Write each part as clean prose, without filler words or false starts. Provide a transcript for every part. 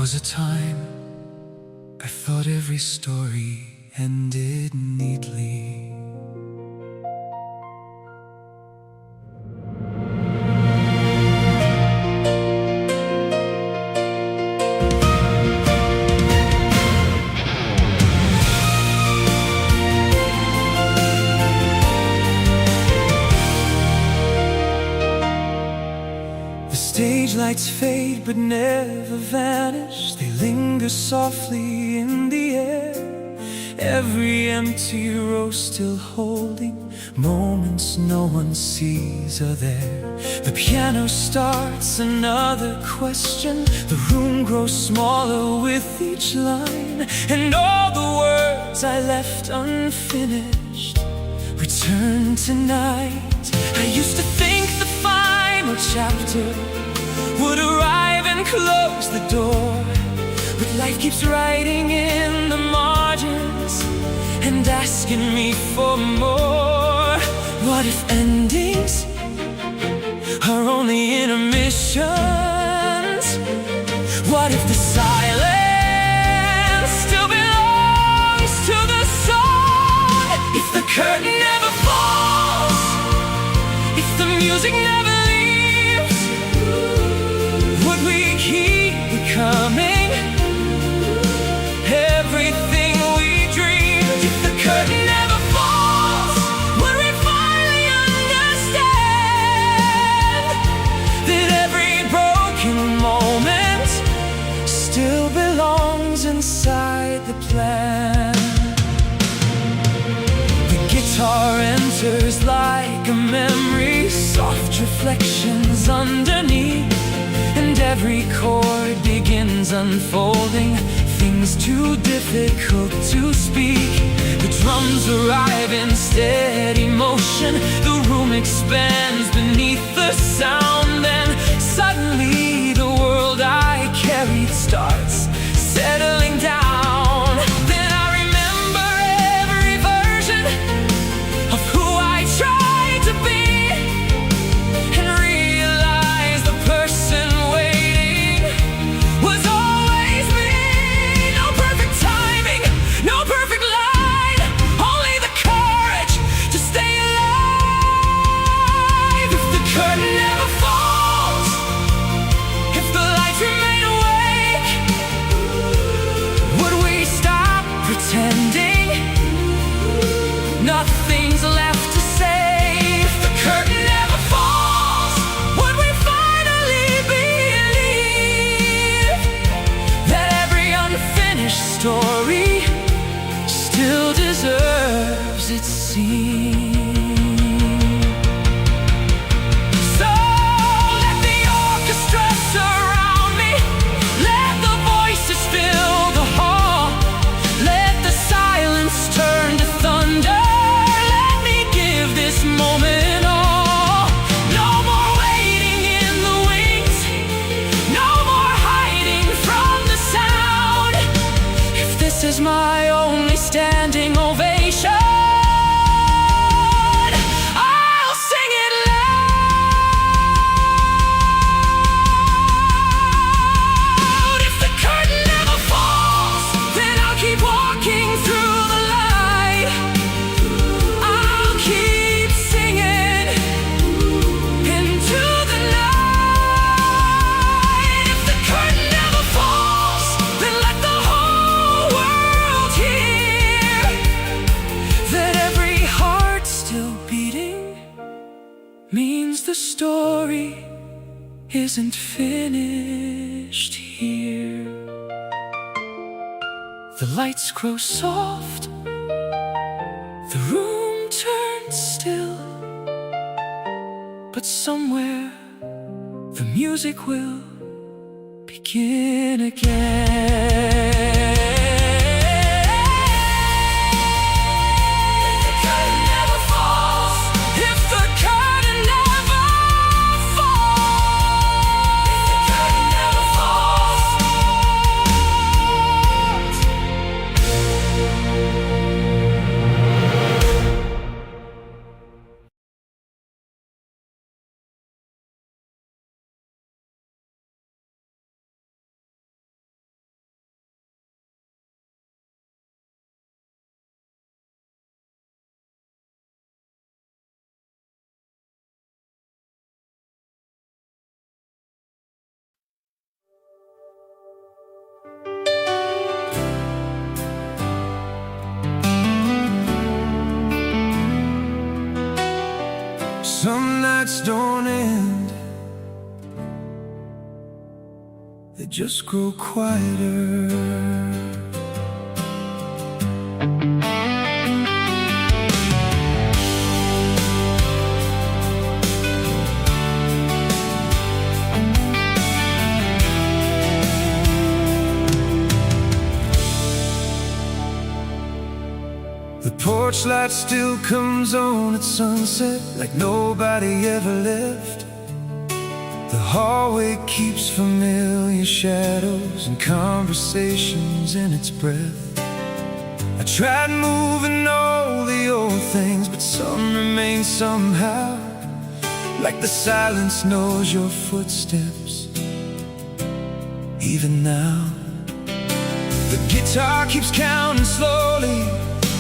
was a time I thought every story ended neatly. Stage lights fade but never vanish. They linger softly in the air. Every empty row still holding moments no one sees are there. The piano starts another question. The room grows smaller with each line, and all the words I left unfinished return tonight. I used to think the final chapter would arrive and close the door, but life keeps writing in the margins and asking me for more. What if endings are only intermissions? What if the silence still belongs to the song? If the curtain never falls, if the music never leaves, would we keep becoming everything we dreamed? If the curtain never falls, would we finally understand that every broken moment still belongs inside the plan? The guitar enters like a memory, soft reflections underneath, and every chord begins unfolding things too difficult to speak. The drums arrive in steady motion. The room expands beneath the sound. Then suddenly the world I carried starts settling down. Then I remember every version of who I tried to be, and realize the person waiting was always me. No perfect timing, no perfect line, only the courage to stay alive. If the curtain never falls, if the lights remain awake, would we stop pretending nothing's left to say? If the curtain never falls, would we finally believe that every unfinished story still deserves its scene? So let the orchestra surround me, let the voices fill the hall, let the silence turn to thunder. Let me give this moment all. No more waiting in the wings, no more hiding from the sound. If this is my only standing ovation, I'll sing it loud. If the curtain never falls, then I'll keep walking through the light. I'll keep singing into the night. If the curtain never falls, then let the whole world hear that every heart still beating means the story isn't finished here. The lights grow soft, the room turns still, but somewhere the music will begin again. Some nights don't end, they just grow quieter. The porch light still comes on at sunset, like nobody ever left. The hallway keeps familiar shadows and conversations in its breath. I tried moving all the old things, but some remain somehow, like the silence knows your footsteps, even now. The guitar keeps counting slowly,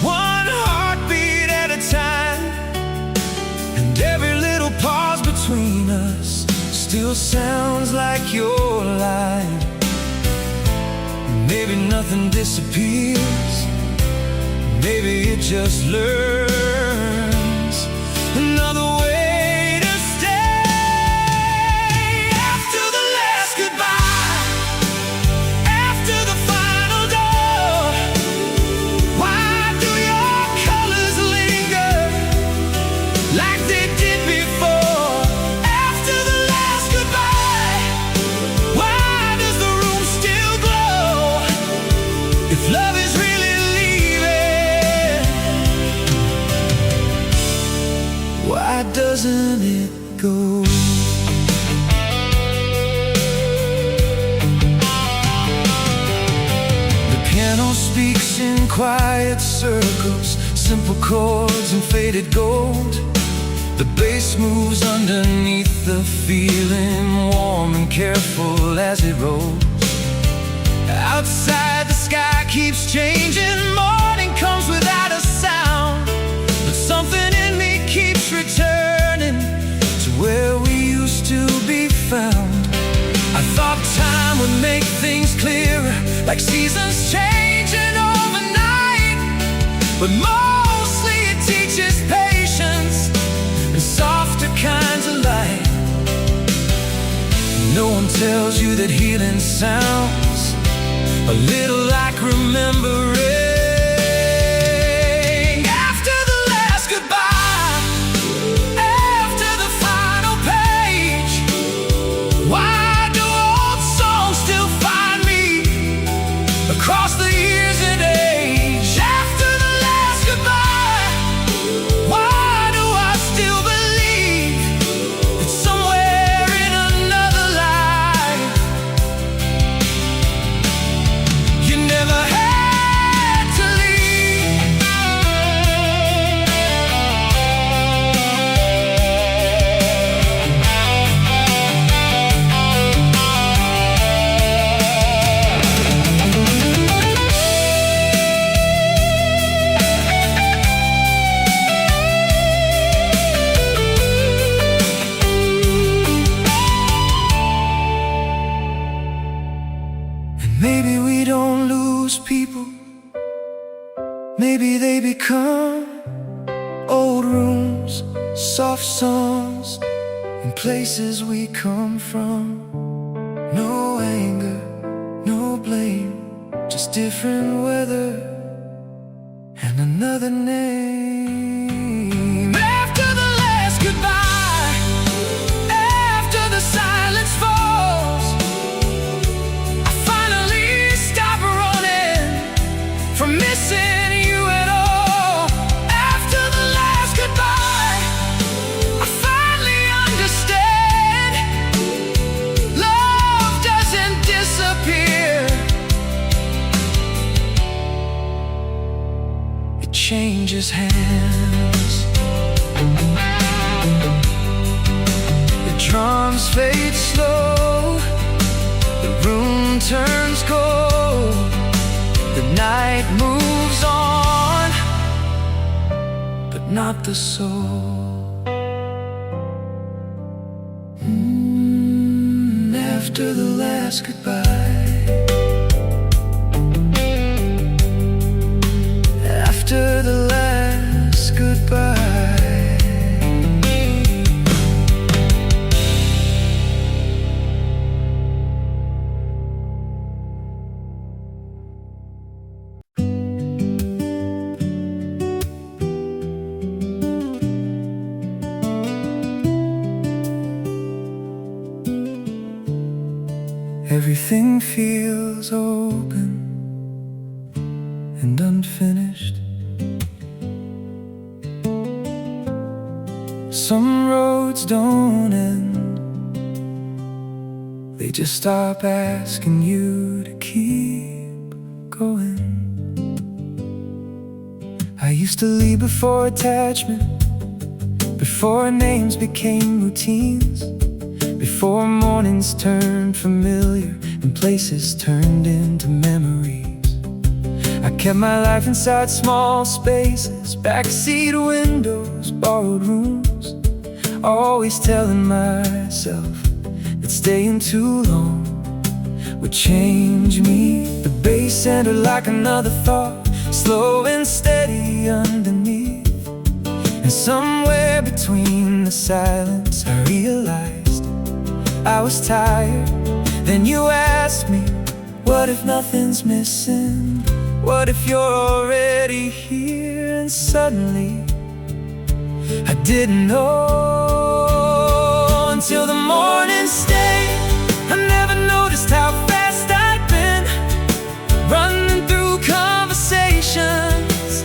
one heartbeat at a time, and every little pause between us still sounds like your line. Maybe nothing disappears, maybe it just learns another way to stay. After the last goodbye, after the final door, why do your colors linger like they did before? After the last goodbye, why does the room still glow? If love is really leaving, why doesn't it go? The piano speaks in quiet circles, simple chords and faded gold. The bass moves underneath the feeling, warm and careful as it rolls. Outside the sky keeps changing, morning comes without a sound, but something in me keeps returning to where we used to be found. I thought time would make things clearer, like seasons changing overnight, but mostly it teaches patience and softer kinds of light. No one tells you that healing sounds a little like remembering. After the last goodbye, after the final page, why do old songs still find me across the years and age? After the last goodbye, why do I still believe that somewhere in another life you never had to leave? And maybe we don't lose people, maybe they become old rooms, soft songs, and places we come from. No anger, no blame, just different weather and another name. After the last goodbye, after the silence falls, I finally stop running from missing you at all. After the last goodbye, I finally understand love doesn't disappear, it changes hands. The drums fade slow, the room turns cold, the night moves on, but not the soul. After the last goodbye, after the last goodbye, Everything feels open and unfinished. Some roads don't end, they just stop asking you to keep going. I used to leave before attachment, before names became routines, before mornings turned familiar and places turned into memories. I kept my life inside small spaces, backseat windows, borrowed rooms, always telling myself that staying too long would change me. The bass entered like another thought, slow and steady underneath. And somewhere between the silence I realized I was tired. Then you asked me, what if nothing's missing? What if you're already here? And suddenly I didn't know until the morning stayed. I never noticed how fast I'd been running through conversations,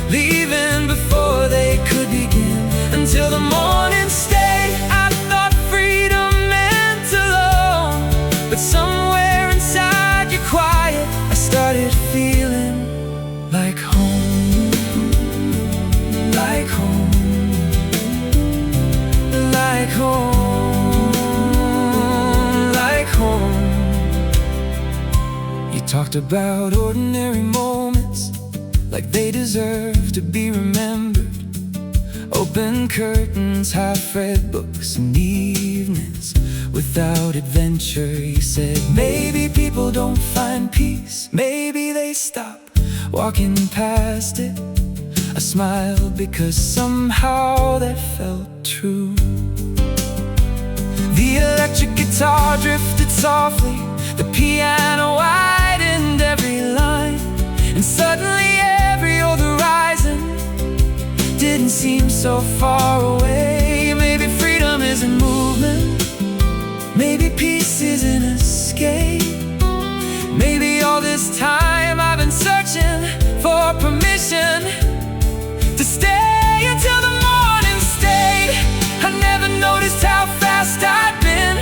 leaving before they could begin. Until the morning stayed, I thought freedom meant alone, but somewhere inside your quiet I started feeling like home, like home, like home, like home. You talked about ordinary moments like they deserve to be remembered. Open curtains, half-read books, and evenings without adventure. You said maybe people don't find peace, maybe they stop walking past it. I smiled because somehow that felt true. The electric guitar drifted softly, the piano widened every line, and suddenly every old horizon didn't seem so far away. Maybe freedom isn't movement, maybe peace is an escape. Maybe all this time I've been searching for permission to stay until the morning stayed. I never noticed how fast I'd been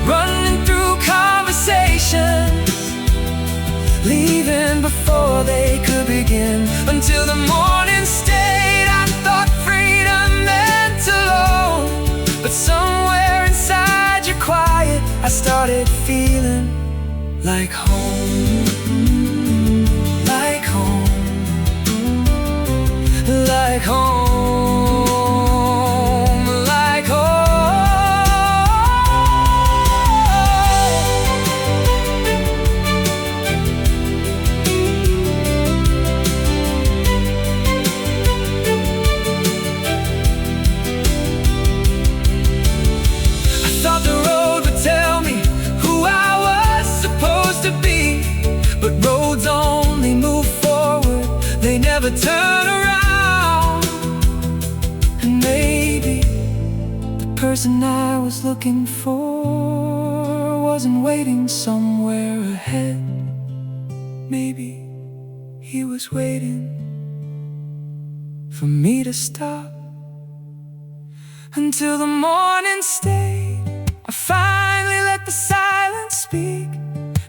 running through conversations, leaving before they could begin. Until the morning stayed, I thought freedom meant alone, but somewhere inside your quiet I started feeling like home, like home, like home, like turn around. And maybe the person I was looking for wasn't waiting somewhere ahead. Maybe he was waiting for me to stop. Until the morning stayed, I finally let the silence speak.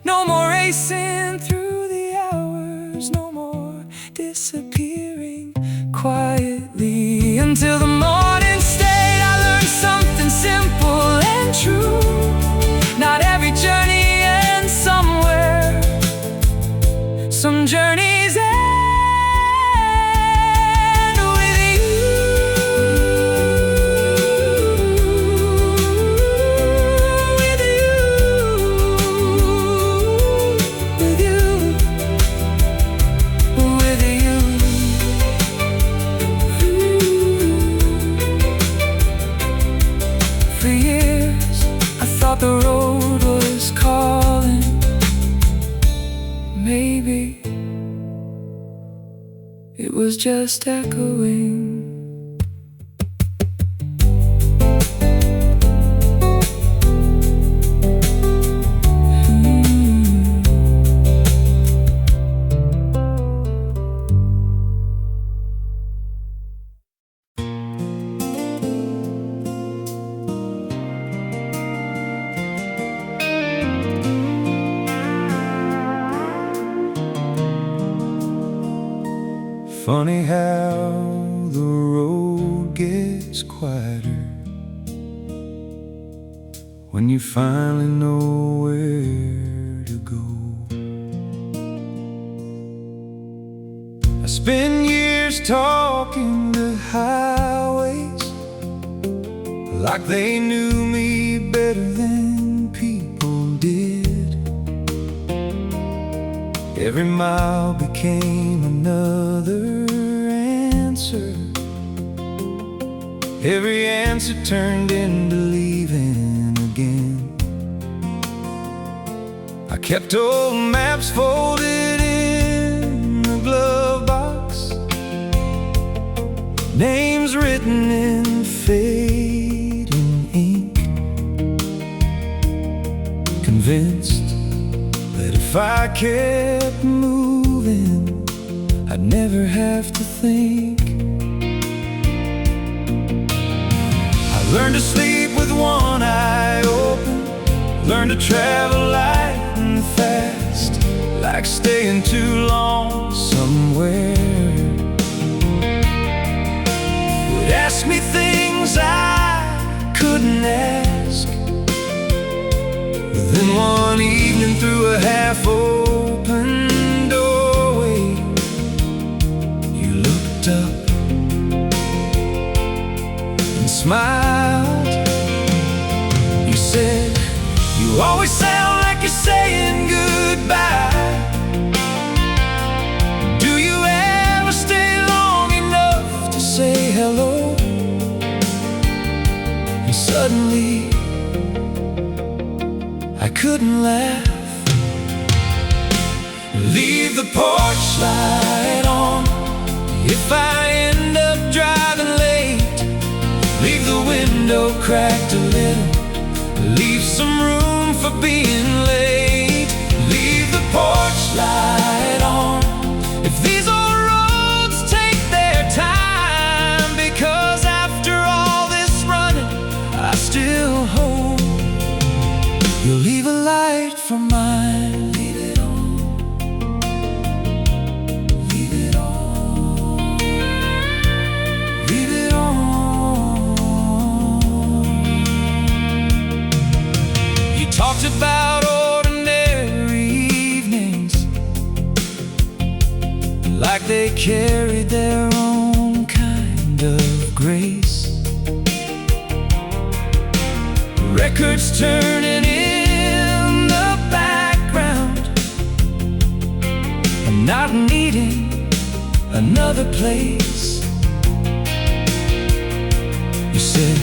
No more racing through the hours, no more disappearing quietly. Until the morning stayed, I learned something simple and true. Not every journey ends somewhere. Some journeys end with you, with you, with you, with you. For years I thought the road was calling. Maybe it was just echoing. Funny how the road gets quieter when you finally know where to go. I spend years talking to highways like they knew me better than people did. Every mile became another answer. Every answer turned into leaving again. I kept old maps folded in the glove box, names written in fading ink, convinced that if I kept moving, I'd never have to think. I learned to sleep with one eye open, learned to travel light and fast, like staying too long somewhere. Would ask me things I couldn't ask. Then one evening through a half-open doorway, you looked up and smiled. You said, "You always sound like you're saying goodbye. Do you ever stay long enough to say hello?" And suddenly I couldn't laugh. Leave the porch light on if I end up driving late. Leave the window cracked a little, leave some room for being late. Leave the porch light on if these old roads take their time, because after all this running, I still hope you'll leave a light for mine. Leave it on. Leave it on. Leave it on. You talked about ordinary evenings like they carried their own kind of grace. Records turning in the background and not needing another place. You said,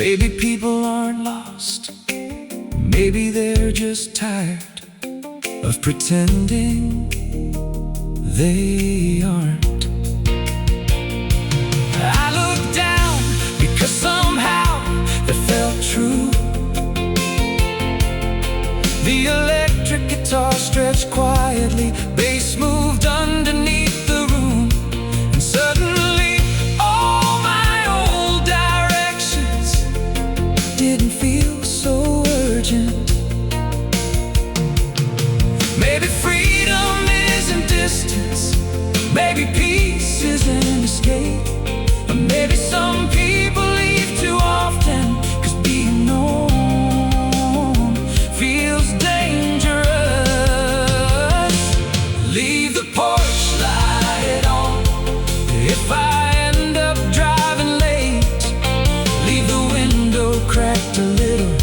maybe people aren't lost, maybe they're just tired of pretending they aren't. I looked down because somehow that felt true. The electric guitar stretched quietly, bass moved underneath the room, and suddenly all my old directions didn't feel so urgent. Maybe freedom isn't distance, maybe peace isn't escape, or maybe some people leave too often, 'cause being known feels dangerous. Leave the porch light on if I end up driving late. Leave the window cracked a little,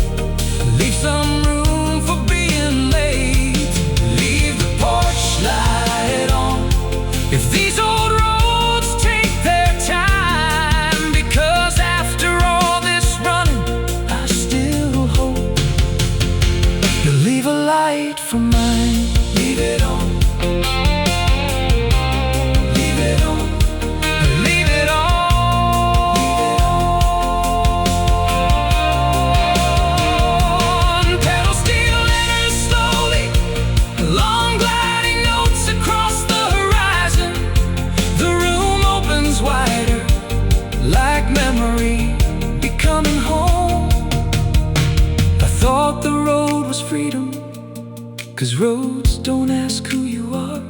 leave some room for being late. Leave the porch light on if these old roads take their time, because after all this running, I still hope you'll leave a light for mine. Leave it on. Leave it on. Leave it on. Pedal steel enters slowly, long gliding notes across the horizon. The room opens wider, like memory becoming home. I thought the road was freedom, 'cause roads don't ask who you are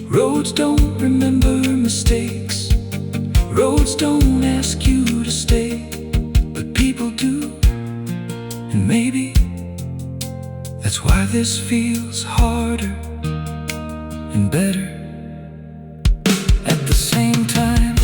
Roads don't remember mistakes. Roads don't ask you to stay, but people do. And maybe that's why this feels harder and better at the same time.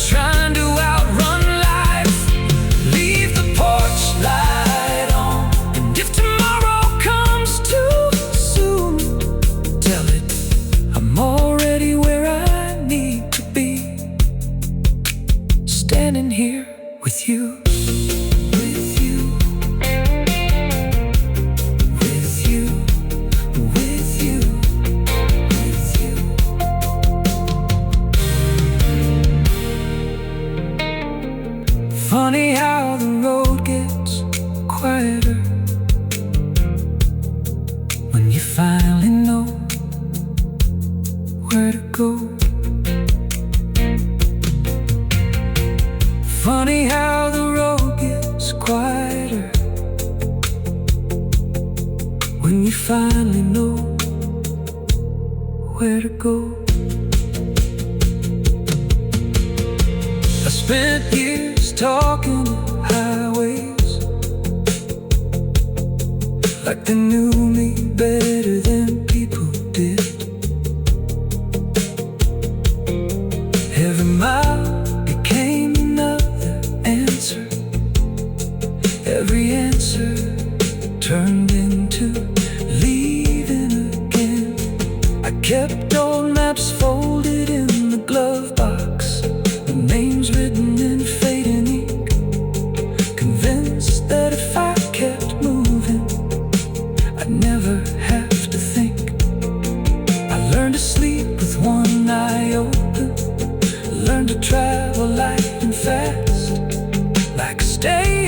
Trying to outrun life. Leave the porch light on, and if tomorrow comes too soon, tell it I'm already where I need to be, standing here with you. With you, with you, with you, with you. Funny how the road gets quieter when you finally know where to go. Funny how the road gets quieter when you finally know where to go. I spent years talking highways like they knew me better than people did. Every mile became another answer. Every answer turned into leaving again. I kept old maps folded in the glove box, the names written in fading ink, convinced that if I kept moving, I'd never have to think. I learned to sleep with one eye open, learned to travel light and fast, like a stay